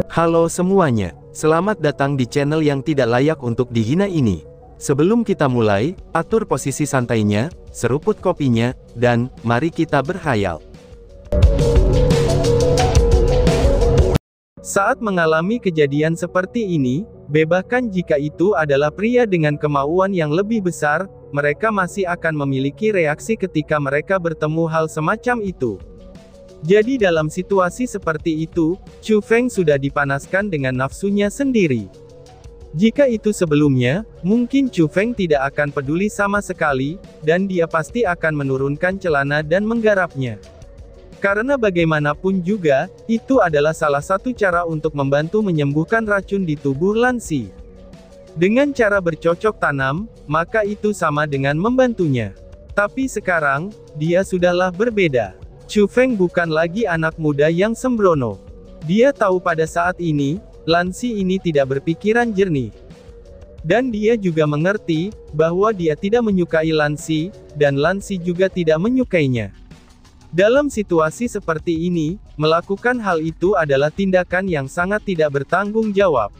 Halo semuanya, selamat datang di channel yang tidak layak untuk dihina ini. Sebelum kita mulai, atur posisi santainya, seruput kopinya, dan mari kita berkhayal. Saat mengalami kejadian seperti ini, bahkan jika itu adalah pria dengan kemauan yang lebih besar, mereka masih akan memiliki reaksi ketika mereka bertemu hal semacam itu. Jadi dalam situasi seperti itu, Chu Feng sudah dipanaskan dengan nafsunya sendiri. Jika itu sebelumnya, mungkin Chu Feng tidak akan peduli sama sekali, dan dia pasti akan menurunkan celana dan menggarapnya. Karena bagaimanapun juga, itu adalah salah satu cara untuk membantu menyembuhkan racun di tubuh Lan Xi. Dengan cara bercocok tanam, maka itu sama dengan membantunya. Tapi sekarang, dia sudahlah berbeda. Chu Feng bukan lagi anak muda yang sembrono. Dia tahu pada saat ini, Lan Xi ini tidak berpikiran jernih. Dan dia juga mengerti, bahwa dia tidak menyukai Lan Xi, dan Lan Xi juga tidak menyukainya. Dalam situasi seperti ini, melakukan hal itu adalah tindakan yang sangat tidak bertanggung jawab.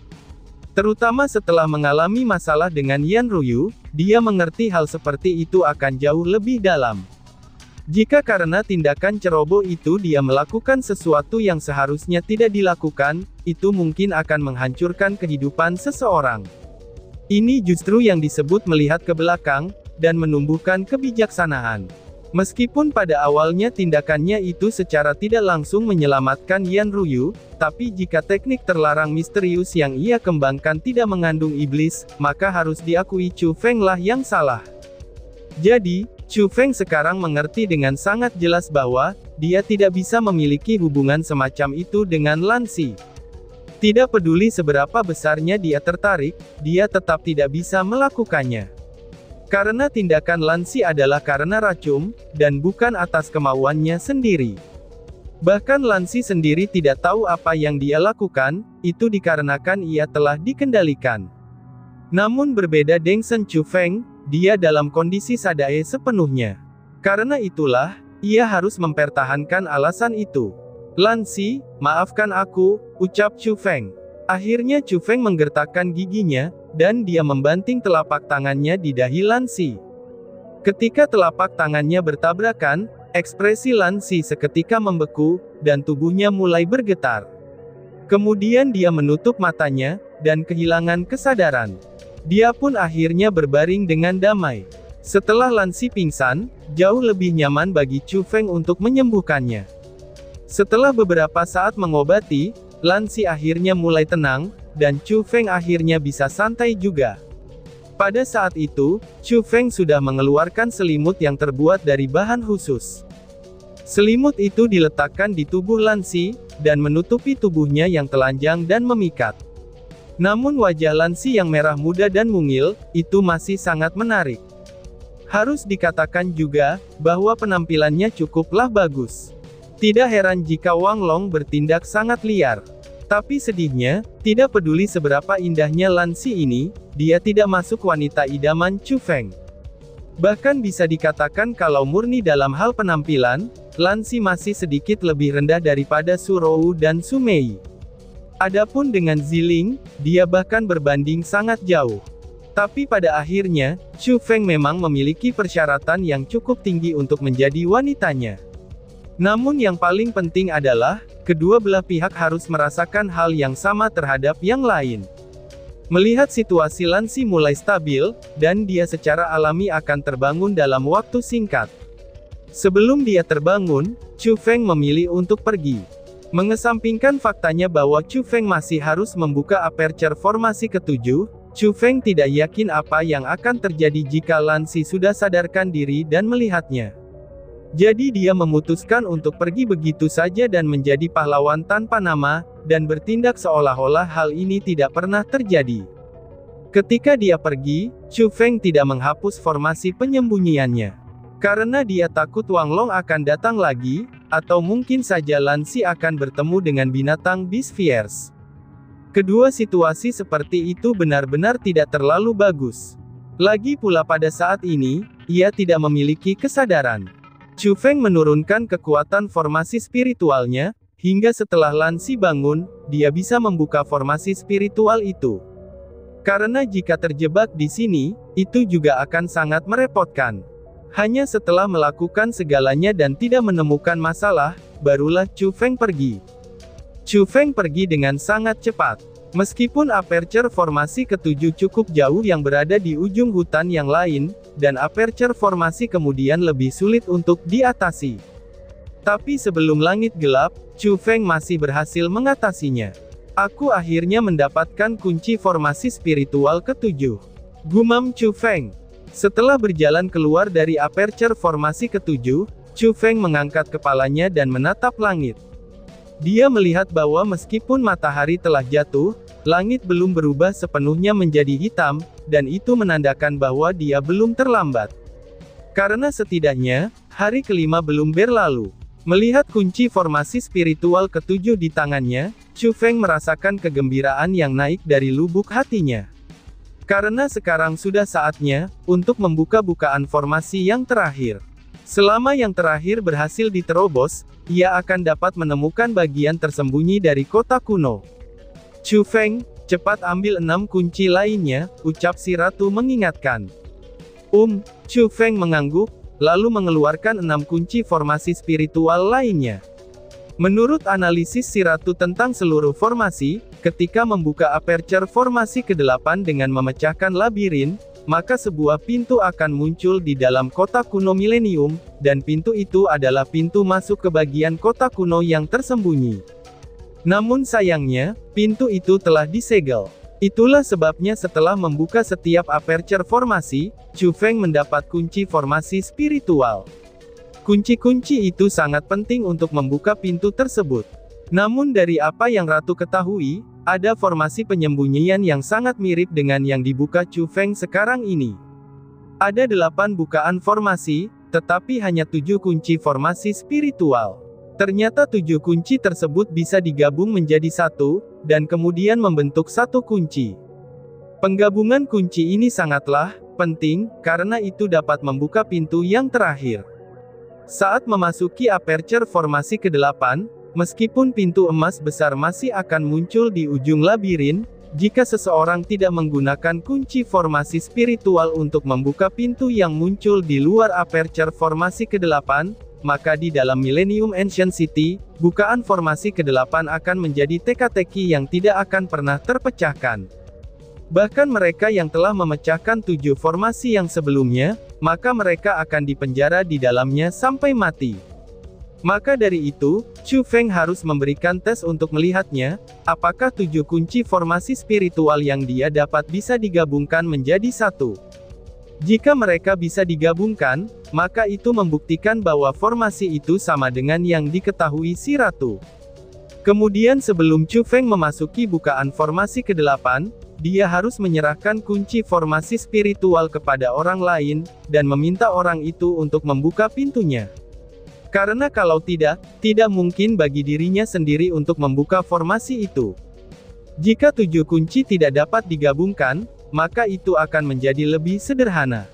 Terutama setelah mengalami masalah dengan Yan Ruyu, dia mengerti hal seperti itu akan jauh lebih dalam. Jika karena tindakan ceroboh itu dia melakukan sesuatu yang seharusnya tidak dilakukan, itu mungkin akan menghancurkan kehidupan seseorang. Ini justru yang disebut melihat ke belakang, dan menumbuhkan kebijaksanaan. Meskipun pada awalnya tindakannya itu secara tidak langsung menyelamatkan Yan Ruyu, tapi jika teknik terlarang misterius yang ia kembangkan tidak mengandung iblis, maka harus diakui Chu Feng lah yang salah. Jadi, Chu Feng sekarang mengerti dengan sangat jelas bahwa, dia tidak bisa memiliki hubungan semacam itu dengan Lan Xi. Tidak peduli seberapa besarnya dia tertarik, dia tetap tidak bisa melakukannya. Karena tindakan Lan Xi adalah karena racun, dan bukan atas kemauannya sendiri. Bahkan Lan Xi sendiri tidak tahu apa yang dia lakukan, itu dikarenakan ia telah dikendalikan. Namun berbeda dengan Chu Feng, dia dalam kondisi sadar sepenuhnya. Karena itulah, ia harus mempertahankan alasan itu. Lan Xi, maafkan aku, ucap Chu Feng. Akhirnya Chu Feng menggertakkan giginya, dan dia membanting telapak tangannya di dahi Lan Xi. Ketika telapak tangannya bertabrakan, ekspresi Lan Xi seketika membeku, dan tubuhnya mulai bergetar. Kemudian dia menutup matanya, dan kehilangan kesadaran. Dia pun akhirnya berbaring dengan damai. Setelah Lan Xi pingsan, jauh lebih nyaman bagi Chu Feng untuk menyembuhkannya. Setelah beberapa saat mengobati, Lan Xi akhirnya mulai tenang, dan Chu Feng akhirnya bisa santai juga. Pada saat itu, Chu Feng sudah mengeluarkan selimut yang terbuat dari bahan khusus. Selimut itu diletakkan di tubuh Lan Xi, dan menutupi tubuhnya yang telanjang dan memikat. Namun wajah Lan Xi yang merah muda dan mungil, itu masih sangat menarik. Harus dikatakan juga, bahwa penampilannya cukuplah bagus. Tidak heran jika Wang Long bertindak sangat liar. Tapi sedihnya, tidak peduli seberapa indahnya Lan Xi ini, dia tidak masuk wanita idaman Chu Feng. Bahkan bisa dikatakan kalau murni dalam hal penampilan, Lan Xi masih sedikit lebih rendah daripada Su Rou dan Su Mei. Adapun dengan Ziling, dia bahkan berbanding sangat jauh. Tapi pada akhirnya, Chu Feng memang memiliki persyaratan yang cukup tinggi untuk menjadi wanitanya. Namun yang paling penting adalah, kedua belah pihak harus merasakan hal yang sama terhadap yang lain. Melihat situasi Lan Xi mulai stabil, dan dia secara alami akan terbangun dalam waktu singkat. Sebelum dia terbangun, Chu Feng memilih untuk pergi. Mengesampingkan faktanya bahwa Chu Feng masih harus membuka aperture formasi ke-7, Chu Feng tidak yakin apa yang akan terjadi jika Lan Xi sudah sadarkan diri dan melihatnya. Jadi dia memutuskan untuk pergi begitu saja dan menjadi pahlawan tanpa nama, dan bertindak seolah-olah hal ini tidak pernah terjadi. Ketika dia pergi, Chu Feng tidak menghapus formasi penyembunyiannya. Karena dia takut Wang Long akan datang lagi, atau mungkin saja Lan Xi akan bertemu dengan binatang Beast Fierce. Kedua situasi seperti itu benar-benar tidak terlalu bagus. Lagi pula pada saat ini, ia tidak memiliki kesadaran. Chu Feng menurunkan kekuatan formasi spiritualnya, Hingga setelah Lan Si bangun, dia bisa membuka formasi spiritual itu. Karena jika terjebak di sini, itu juga akan sangat merepotkan. Hanya setelah melakukan segalanya dan tidak menemukan masalah, barulah Chu Feng pergi. Chu Feng pergi dengan sangat cepat. Meskipun aperture formasi ketujuh cukup jauh yang berada di ujung hutan yang lain, dan aperture formasi kemudian lebih sulit untuk diatasi. Tapi sebelum langit gelap, Chu Feng masih berhasil mengatasinya. Aku akhirnya mendapatkan kunci formasi spiritual ketujuh. Gumam Chu Feng. Setelah berjalan keluar dari aperture formasi ketujuh, Chu Feng mengangkat kepalanya dan menatap langit. Dia melihat bahwa meskipun matahari telah jatuh, langit belum berubah sepenuhnya menjadi hitam, dan itu menandakan bahwa dia belum terlambat. Karena setidaknya, hari kelima belum berlalu. Melihat kunci formasi spiritual ketujuh di tangannya, Chu Feng merasakan kegembiraan yang naik dari lubuk hatinya. Karena sekarang sudah saatnya, untuk membuka bukaan formasi yang terakhir. Selama yang terakhir berhasil diterobos, ia akan dapat menemukan bagian tersembunyi dari kota kuno. Chu Feng, cepat ambil 6 kunci lainnya, ucap si ratu mengingatkan. Chu Feng mengangguk, lalu mengeluarkan 6 kunci formasi spiritual lainnya. Menurut analisis si ratu tentang seluruh formasi, ketika membuka aperture formasi ke-8 dengan memecahkan labirin, maka sebuah pintu akan muncul di dalam kota kuno milenium, dan pintu itu adalah pintu masuk ke bagian kota kuno yang tersembunyi. Namun sayangnya, pintu itu telah disegel. Itulah sebabnya setelah membuka setiap aperture formasi, Chu Feng mendapat kunci formasi spiritual. Kunci-kunci itu sangat penting untuk membuka pintu tersebut. Namun dari apa yang Ratu ketahui, ada formasi penyembunyian yang sangat mirip dengan yang dibuka Chu Feng sekarang ini. Ada 8 bukaan formasi, tetapi hanya 7 kunci formasi spiritual. Ternyata 7 kunci tersebut bisa digabung menjadi satu, dan kemudian membentuk satu kunci. Penggabungan kunci ini sangatlah penting, karena itu dapat membuka pintu yang terakhir. Saat memasuki aperture formasi ke-8, meskipun pintu emas besar masih akan muncul di ujung labirin, jika seseorang tidak menggunakan kunci formasi spiritual untuk membuka pintu yang muncul di luar aperture formasi ke-8, maka di dalam Millennium Ancient City, bukaan formasi ke-8 akan menjadi teka-teki yang tidak akan pernah terpecahkan. Bahkan mereka yang telah memecahkan 7 formasi yang sebelumnya, maka mereka akan dipenjara di dalamnya sampai mati. Maka dari itu, Chu Feng harus memberikan tes untuk melihatnya, apakah 7 kunci formasi spiritual yang dia dapat bisa digabungkan menjadi satu. Jika mereka bisa digabungkan, maka itu membuktikan bahwa formasi itu sama dengan yang diketahui si ratu. Kemudian sebelum Chu Feng memasuki bukaan formasi ke-8, dia harus menyerahkan kunci formasi spiritual kepada orang lain, dan meminta orang itu untuk membuka pintunya. Karena kalau tidak mungkin bagi dirinya sendiri untuk membuka formasi itu. Jika 7 kunci tidak dapat digabungkan, maka itu akan menjadi lebih sederhana.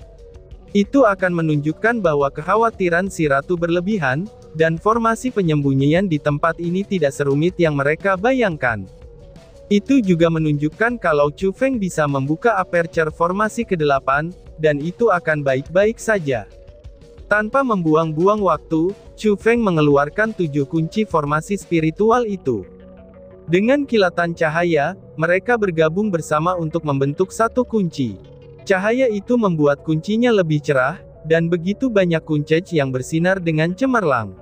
Itu akan menunjukkan bahwa kekhawatiran si ratu berlebihan, dan formasi penyembunyian di tempat ini tidak serumit yang mereka bayangkan. Itu juga menunjukkan kalau Chu Feng bisa membuka aperture formasi ke-8, dan itu akan baik-baik saja. Tanpa membuang-buang waktu, Chu Feng mengeluarkan 7 kunci formasi spiritual itu. Dengan kilatan cahaya, mereka bergabung bersama untuk membentuk satu kunci. Cahaya itu membuat kuncinya lebih cerah, dan begitu banyak kuncec yang bersinar dengan cemerlang.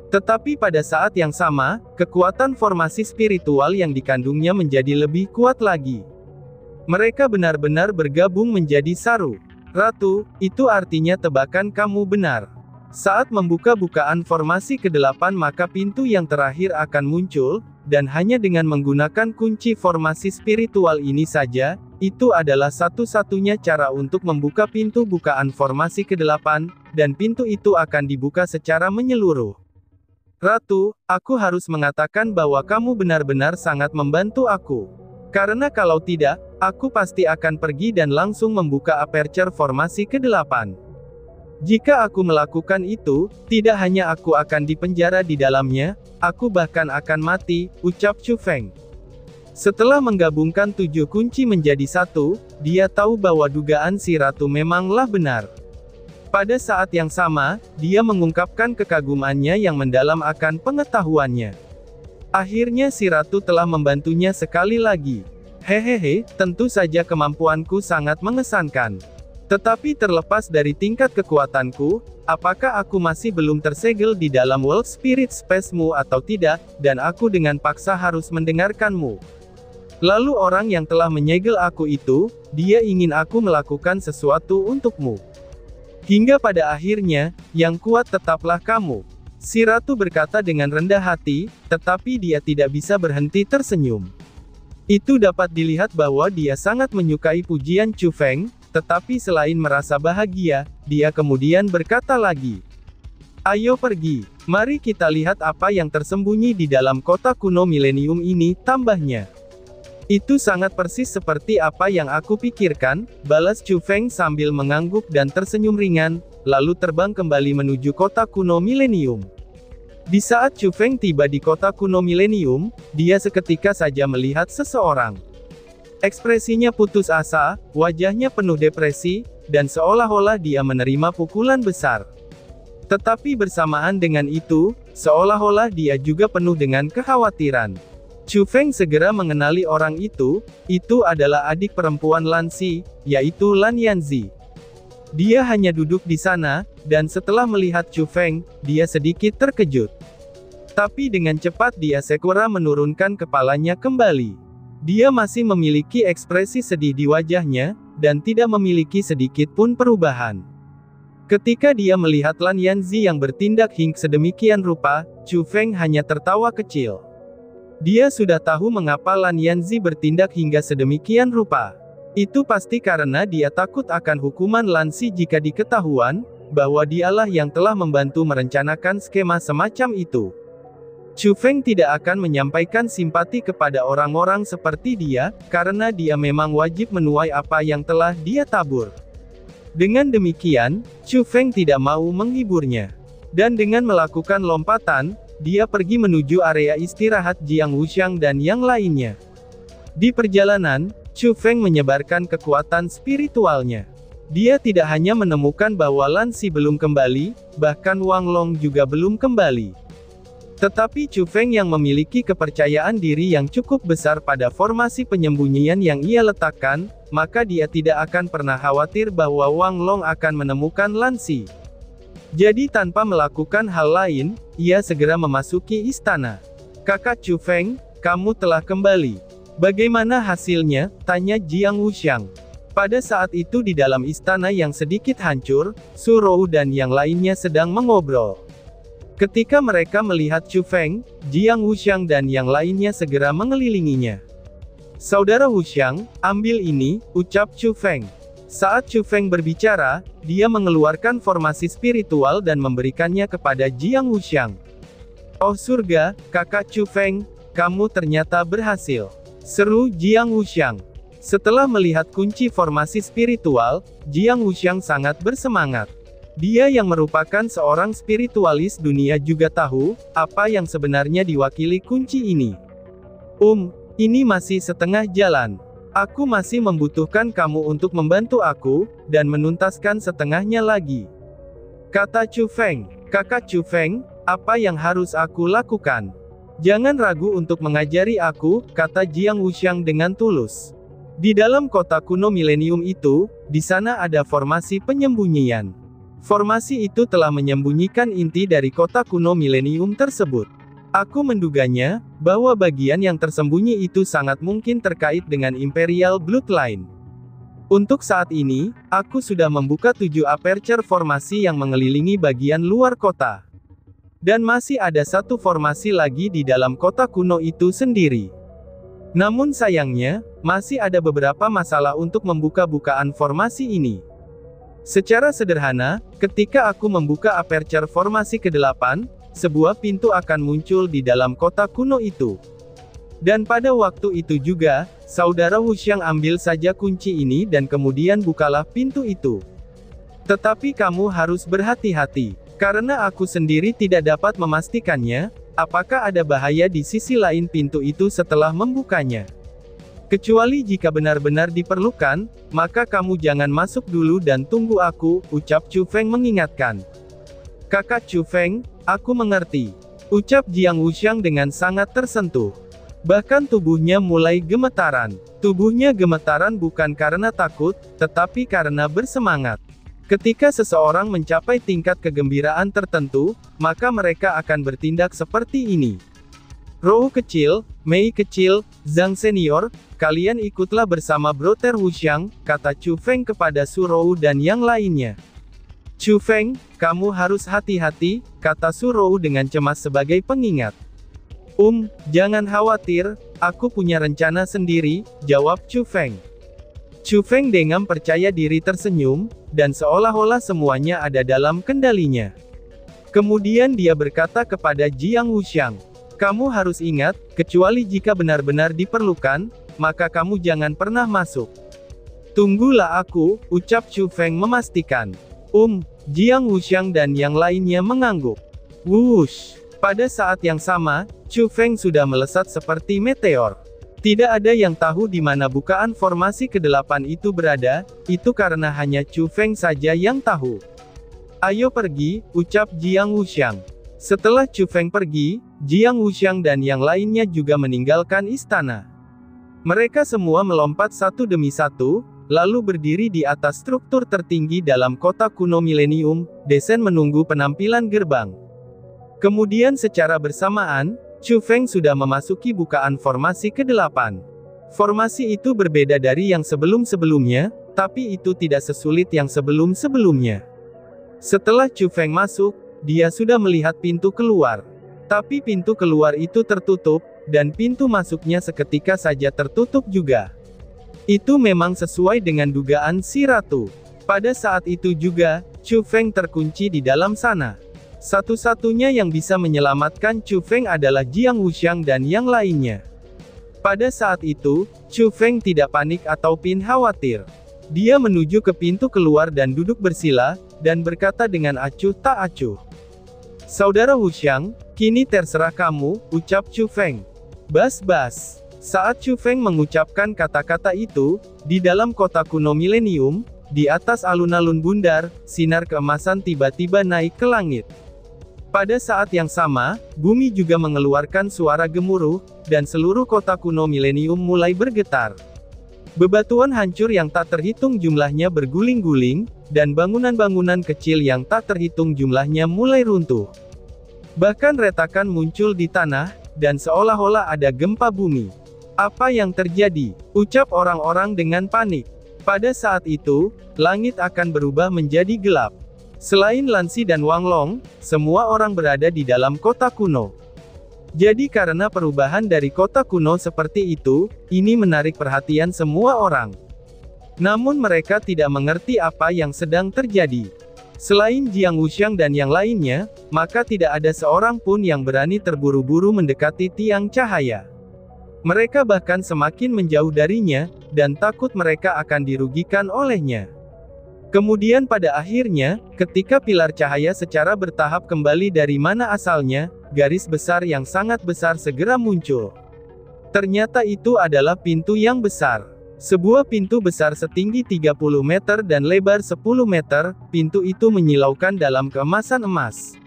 Tetapi pada saat yang sama, kekuatan formasi spiritual yang dikandungnya menjadi lebih kuat lagi. Mereka benar-benar bergabung menjadi satu. Ratu, itu artinya tebakan kamu benar. Saat membuka bukaan formasi ke-8 maka pintu yang terakhir akan muncul, dan hanya dengan menggunakan kunci formasi spiritual ini saja, itu adalah satu-satunya cara untuk membuka pintu bukaan formasi ke-8, dan pintu itu akan dibuka secara menyeluruh. Ratu, aku harus mengatakan bahwa kamu benar-benar sangat membantu aku. Karena kalau tidak, aku pasti akan pergi dan langsung membuka aperture formasi ke-8. Jika aku melakukan itu, tidak hanya aku akan dipenjara di dalamnya, aku bahkan akan mati, ucap Chu Feng. Setelah menggabungkan 7 kunci menjadi satu, dia tahu bahwa dugaan si ratu memanglah benar. Pada saat yang sama, dia mengungkapkan kekagumannya yang mendalam akan pengetahuannya. Akhirnya si ratu telah membantunya sekali lagi. Hehehe, tentu saja kemampuanku sangat mengesankan. Tetapi terlepas dari tingkat kekuatanku, apakah aku masih belum tersegel di dalam World Spirit Space-mu atau tidak, dan aku dengan paksa harus mendengarkanmu. Lalu orang yang telah menyegel aku itu, dia ingin aku melakukan sesuatu untukmu. Hingga pada akhirnya, yang kuat tetaplah kamu. Si ratu berkata dengan rendah hati, tetapi dia tidak bisa berhenti tersenyum. Itu dapat dilihat bahwa dia sangat menyukai pujian Chu Feng. Tetapi selain merasa bahagia, dia kemudian berkata lagi, "Ayo pergi, mari kita lihat apa yang tersembunyi di dalam kota kuno milenium ini," tambahnya. "Itu sangat persis seperti apa yang aku pikirkan," balas Chu Feng sambil mengangguk dan tersenyum ringan, lalu terbang kembali menuju kota kuno milenium. Di saat Chu Feng tiba di kota kuno milenium, dia seketika saja melihat seseorang. Ekspresinya putus asa, wajahnya penuh depresi, dan seolah-olah dia menerima pukulan besar. Tetapi bersamaan dengan itu, seolah-olah dia juga penuh dengan kekhawatiran. Chu Feng segera mengenali orang itu adalah adik perempuan Lan Xi, yaitu Lan Yanzi. Dia hanya duduk di sana, dan setelah melihat Chu Feng, dia sedikit terkejut. Tapi dengan cepat dia segera menurunkan kepalanya kembali. Dia masih memiliki ekspresi sedih di wajahnya, dan tidak memiliki sedikit pun perubahan. Ketika dia melihat Lan Yanzi yang bertindak hingga sedemikian rupa, Chu Feng hanya tertawa kecil. Dia sudah tahu mengapa Lan Yanzi bertindak hingga sedemikian rupa. Itu pasti karena dia takut akan hukuman Lan Xi jika diketahuan, bahwa dialah yang telah membantu merencanakan skema semacam itu. Chu Feng tidak akan menyampaikan simpati kepada orang-orang seperti dia, karena dia memang wajib menuai apa yang telah dia tabur. Dengan demikian, Chu Feng tidak mau menghiburnya. Dan dengan melakukan lompatan, dia pergi menuju area istirahat Jiang Wuxiang dan yang lainnya. Di perjalanan, Chu Feng menyebarkan kekuatan spiritualnya. Dia tidak hanya menemukan bahwa Lan Xi belum kembali, bahkan Wang Long juga belum kembali. Tetapi Chu Feng yang memiliki kepercayaan diri yang cukup besar pada formasi penyembunyian yang ia letakkan, maka dia tidak akan pernah khawatir bahwa Wang Long akan menemukan Lan Xi. Jadi tanpa melakukan hal lain, ia segera memasuki istana. "Kakak Chu Feng, kamu telah kembali. Bagaimana hasilnya?" tanya Jiang Wuxiang. Pada saat itu di dalam istana yang sedikit hancur, Su Rou dan yang lainnya sedang mengobrol. Ketika mereka melihat Chu Feng, Jiang Wuxiang dan yang lainnya segera mengelilinginya. "Saudara Wuxiang, ambil ini," ucap Chu Feng. Saat Chu Feng berbicara, dia mengeluarkan formasi spiritual dan memberikannya kepada Jiang Wuxiang. "Oh surga, kakak Chu Feng, kamu ternyata berhasil," seru Jiang Wuxiang. Setelah melihat kunci formasi spiritual, Jiang Wuxiang sangat bersemangat. Dia yang merupakan seorang spiritualis dunia juga tahu, apa yang sebenarnya diwakili kunci ini. Ini masih setengah jalan. Aku masih membutuhkan kamu untuk membantu aku, dan menuntaskan setengahnya lagi," kata Chu Feng. "Kakak Chu Feng, apa yang harus aku lakukan?" "Jangan ragu untuk mengajari aku," kata Jiang Wuxiang dengan tulus. "Di dalam kota kuno milenium itu, di sana ada formasi penyembunyian. Formasi itu telah menyembunyikan inti dari kota kuno milenium tersebut. Aku menduganya, bahwa bagian yang tersembunyi itu sangat mungkin terkait dengan Imperial Bloodline. Untuk saat ini, aku sudah membuka 7 aperture formasi yang mengelilingi bagian luar kota. Dan masih ada 1 formasi lagi di dalam kota kuno itu sendiri. Namun sayangnya, masih ada beberapa masalah untuk membuka-bukaan formasi ini. Secara sederhana, ketika aku membuka aperture formasi ke-8, sebuah pintu akan muncul di dalam kota kuno itu. Dan pada waktu itu juga, saudara Wuxiang ambil saja kunci ini dan kemudian bukalah pintu itu. Tetapi kamu harus berhati-hati, karena aku sendiri tidak dapat memastikannya, apakah ada bahaya di sisi lain pintu itu setelah membukanya. Kecuali jika benar-benar diperlukan, maka kamu jangan masuk dulu dan tunggu aku, ucap Chu Feng mengingatkan. Kakak Chu Feng, aku mengerti, ucap Jiang Wuxiang dengan sangat tersentuh. Bahkan tubuhnya mulai gemetaran. Tubuhnya gemetaran bukan karena takut, tetapi karena bersemangat. Ketika seseorang mencapai tingkat kegembiraan tertentu, maka mereka akan bertindak seperti ini. Rou kecil, Mei kecil, Zhang senior, kalian ikutlah bersama Brother Wuxiang, kata Chu Feng kepada Su Rou dan yang lainnya. Chu Feng, kamu harus hati-hati, kata Su Rou dengan cemas sebagai pengingat. Jangan khawatir, aku punya rencana sendiri, jawab Chu Feng. Chu Feng dengan percaya diri tersenyum, dan seolah-olah semuanya ada dalam kendalinya. Kemudian dia berkata kepada Jiang Wuxiang, kamu harus ingat, kecuali jika benar-benar diperlukan, maka kamu jangan pernah masuk. Tunggulah aku, ucap Chu Feng memastikan. Jiang Wuxiang dan yang lainnya mengangguk. Wush! Pada saat yang sama, Chu Feng sudah melesat seperti meteor. Tidak ada yang tahu di mana bukaan formasi ke-8 itu berada, itu karena hanya Chu Feng saja yang tahu. Ayo pergi, ucap Jiang Wuxiang. Setelah Chu Feng pergi, Jiang Wuxiang dan yang lainnya juga meninggalkan istana. Mereka semua melompat satu demi satu, lalu berdiri di atas struktur tertinggi dalam kota kuno milenium, desen menunggu penampilan gerbang. Kemudian secara bersamaan, Chu Feng sudah memasuki bukaan formasi ke-8. Formasi itu berbeda dari yang sebelum-sebelumnya, tapi itu tidak sesulit yang sebelum-sebelumnya. Setelah Chu Feng masuk, dia sudah melihat pintu keluar. Tapi pintu keluar itu tertutup, dan pintu masuknya seketika saja tertutup juga. Itu memang sesuai dengan dugaan si ratu. Pada saat itu juga, Chu Feng terkunci di dalam sana. Satu-satunya yang bisa menyelamatkan Chu Feng adalah Jiang Wuxiang dan yang lainnya. Pada saat itu, Chu Feng tidak panik atau pin khawatir. Dia menuju ke pintu keluar dan duduk bersila, dan berkata dengan acuh tak acuh. Saudara Wuxiang, kini terserah kamu, ucap Chu Feng. Bas-bas. Saat Chu Feng mengucapkan kata-kata itu, di dalam kota kuno milenium, di atas alun-alun bundar, sinar keemasan tiba-tiba naik ke langit. Pada saat yang sama, bumi juga mengeluarkan suara gemuruh, dan seluruh kota kuno milenium mulai bergetar. Bebatuan hancur yang tak terhitung jumlahnya berguling-guling, dan bangunan-bangunan kecil yang tak terhitung jumlahnya mulai runtuh. Bahkan retakan muncul di tanah, dan seolah-olah ada gempa bumi. Apa yang terjadi? Ucap orang-orang dengan panik. Pada saat itu, langit akan berubah menjadi gelap. Selain Lan Xi dan Wang Long, semua orang berada di dalam kota kuno. Jadi karena perubahan dari kota kuno seperti itu, ini menarik perhatian semua orang. Namun mereka tidak mengerti apa yang sedang terjadi. Selain Jiang Wuxiang dan yang lainnya, maka tidak ada seorang pun yang berani terburu-buru mendekati tiang cahaya. Mereka bahkan semakin menjauh darinya, dan takut mereka akan dirugikan olehnya. Kemudian pada akhirnya, ketika pilar cahaya secara bertahap kembali dari mana asalnya, garis besar yang sangat besar segera muncul. Ternyata itu adalah pintu yang besar. Sebuah pintu besar setinggi 30 meter dan lebar 10 meter, pintu itu menyilaukan dalam keemasan emas.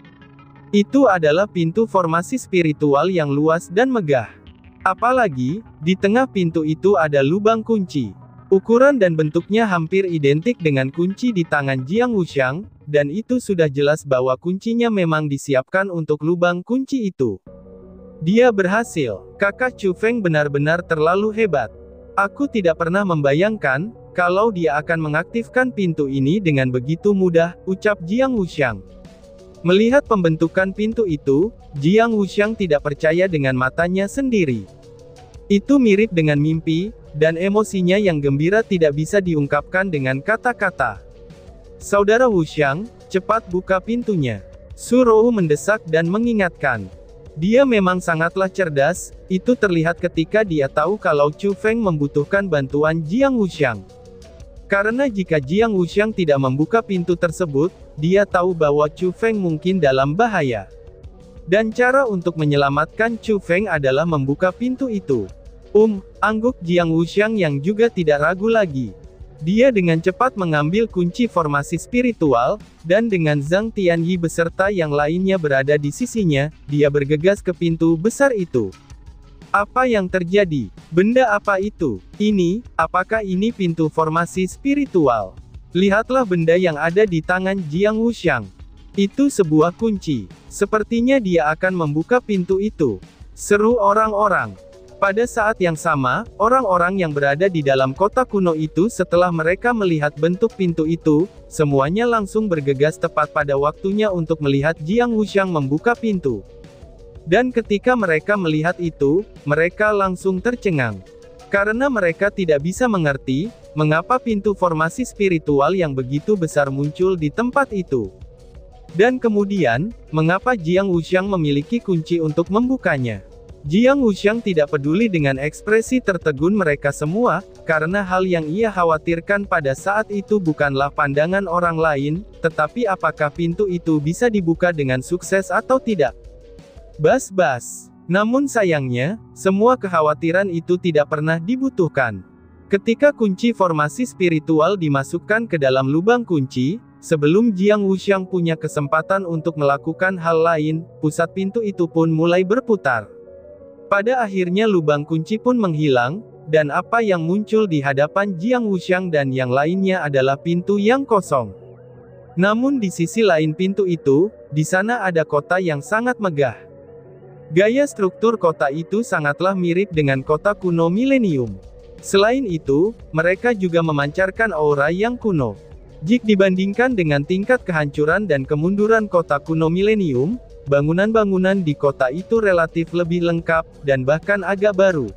Itu adalah pintu formasi spiritual yang luas dan megah. Apalagi, di tengah pintu itu ada lubang kunci. Ukuran dan bentuknya hampir identik dengan kunci di tangan Jiang Wuxiang, dan itu sudah jelas bahwa kuncinya memang disiapkan untuk lubang kunci itu. Dia berhasil. Kakak Chu Feng benar-benar terlalu hebat. Aku tidak pernah membayangkan, kalau dia akan mengaktifkan pintu ini dengan begitu mudah, ucap Jiang Wuxiang. Melihat pembentukan pintu itu, Jiang Wuxiang tidak percaya dengan matanya sendiri. Itu mirip dengan mimpi, dan emosinya yang gembira tidak bisa diungkapkan dengan kata-kata. Saudara Wuxiang, cepat buka pintunya. Su Rou mendesak dan mengingatkan. Dia memang sangatlah cerdas, itu terlihat ketika dia tahu kalau Chu Feng membutuhkan bantuan Jiang Wuxiang. Karena jika Jiang Wuxiang tidak membuka pintu tersebut, dia tahu bahwa Chu Feng mungkin dalam bahaya. Dan cara untuk menyelamatkan Chu Feng adalah membuka pintu itu. Angguk Jiang Wuxiang yang juga tidak ragu lagi. Dia dengan cepat mengambil kunci formasi spiritual, dan dengan Zhang Tianyi beserta yang lainnya berada di sisinya, dia bergegas ke pintu besar itu. Apa yang terjadi? Benda apa itu? Apakah ini pintu formasi spiritual? Lihatlah benda yang ada di tangan Jiang Wuxiang. Itu sebuah kunci. Sepertinya dia akan membuka pintu itu. Seru orang-orang. Pada saat yang sama, orang-orang yang berada di dalam kota kuno itu setelah mereka melihat bentuk pintu itu, semuanya langsung bergegas tepat pada waktunya untuk melihat Jiang Wuxiang membuka pintu. Dan ketika mereka melihat itu, mereka langsung tercengang. Karena mereka tidak bisa mengerti, mengapa pintu formasi spiritual yang begitu besar muncul di tempat itu. Dan kemudian, mengapa Jiang Wuxiang memiliki kunci untuk membukanya. Jiang Wuxiang tidak peduli dengan ekspresi tertegun mereka semua, karena hal yang ia khawatirkan pada saat itu bukanlah pandangan orang lain, tetapi apakah pintu itu bisa dibuka dengan sukses atau tidak. Bas-bas. Namun sayangnya, semua kekhawatiran itu tidak pernah dibutuhkan. Ketika kunci formasi spiritual dimasukkan ke dalam lubang kunci, sebelum Jiang Wuxiang punya kesempatan untuk melakukan hal lain, pusat pintu itu pun mulai berputar. Pada akhirnya lubang kunci pun menghilang, dan apa yang muncul di hadapan Jiang Wuxiang dan yang lainnya adalah pintu yang kosong. Namun di sisi lain pintu itu, di sana ada kota yang sangat megah. Gaya struktur kota itu sangatlah mirip dengan kota kuno milenium. Selain itu, mereka juga memancarkan aura yang kuno. Jika dibandingkan dengan tingkat kehancuran dan kemunduran kota kuno milenium, bangunan-bangunan di kota itu relatif lebih lengkap, dan bahkan agak baru.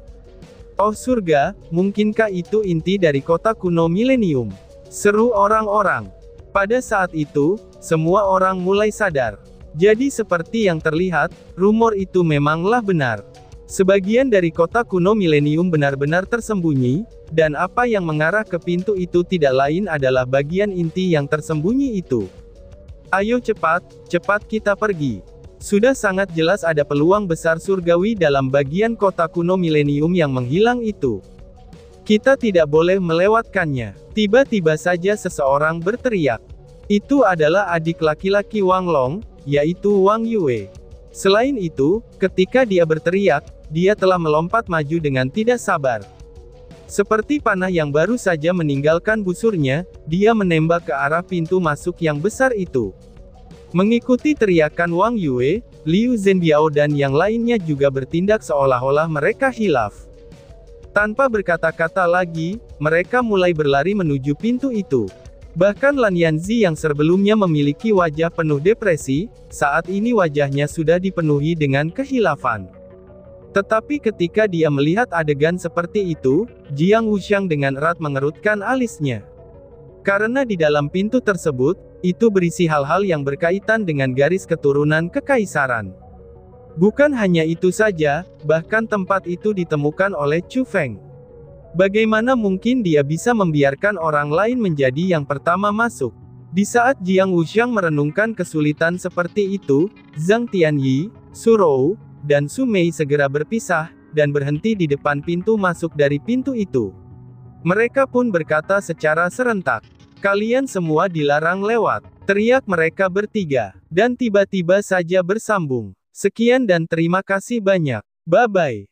Oh surga, mungkinkah itu inti dari kota kuno milenium? Seru orang-orang. Pada saat itu, semua orang mulai sadar. Jadi seperti yang terlihat, rumor itu memanglah benar. Sebagian dari kota kuno milenium benar-benar tersembunyi, dan apa yang mengarah ke pintu itu tidak lain adalah bagian inti yang tersembunyi itu. Ayo cepat kita pergi. Sudah sangat jelas ada peluang besar surgawi dalam bagian kota kuno milenium yang menghilang itu. Kita tidak boleh melewatkannya. Tiba-tiba saja seseorang berteriak. Itu adalah adik laki-laki Wang Long, yaitu Wang Yue. Selain itu, ketika dia berteriak, dia telah melompat maju dengan tidak sabar. Seperti panah yang baru saja meninggalkan busurnya, dia menembak ke arah pintu masuk yang besar itu. Mengikuti teriakan Wang Yue, Liu Zhenbiao dan yang lainnya juga bertindak seolah-olah mereka hilaf. Tanpa berkata-kata lagi, mereka mulai berlari menuju pintu itu. Bahkan Lan Yanzi yang sebelumnya memiliki wajah penuh depresi, saat ini wajahnya sudah dipenuhi dengan kehilafan. Tetapi ketika dia melihat adegan seperti itu, Jiang Wuxiang dengan erat mengerutkan alisnya. Karena di dalam pintu tersebut, itu berisi hal-hal yang berkaitan dengan garis keturunan kekaisaran. Bukan hanya itu saja, bahkan tempat itu ditemukan oleh Chu Feng. Bagaimana mungkin dia bisa membiarkan orang lain menjadi yang pertama masuk? Di saat Jiang Wuxiang merenungkan kesulitan seperti itu, Zhang Tianyi, Su Rou, dan Su Mei segera berpisah, dan berhenti di depan pintu masuk dari pintu itu. Mereka pun berkata secara serentak, "Kalian semua dilarang lewat," teriak mereka bertiga, dan tiba-tiba saja bersambung. Sekian dan terima kasih banyak. Bye-bye.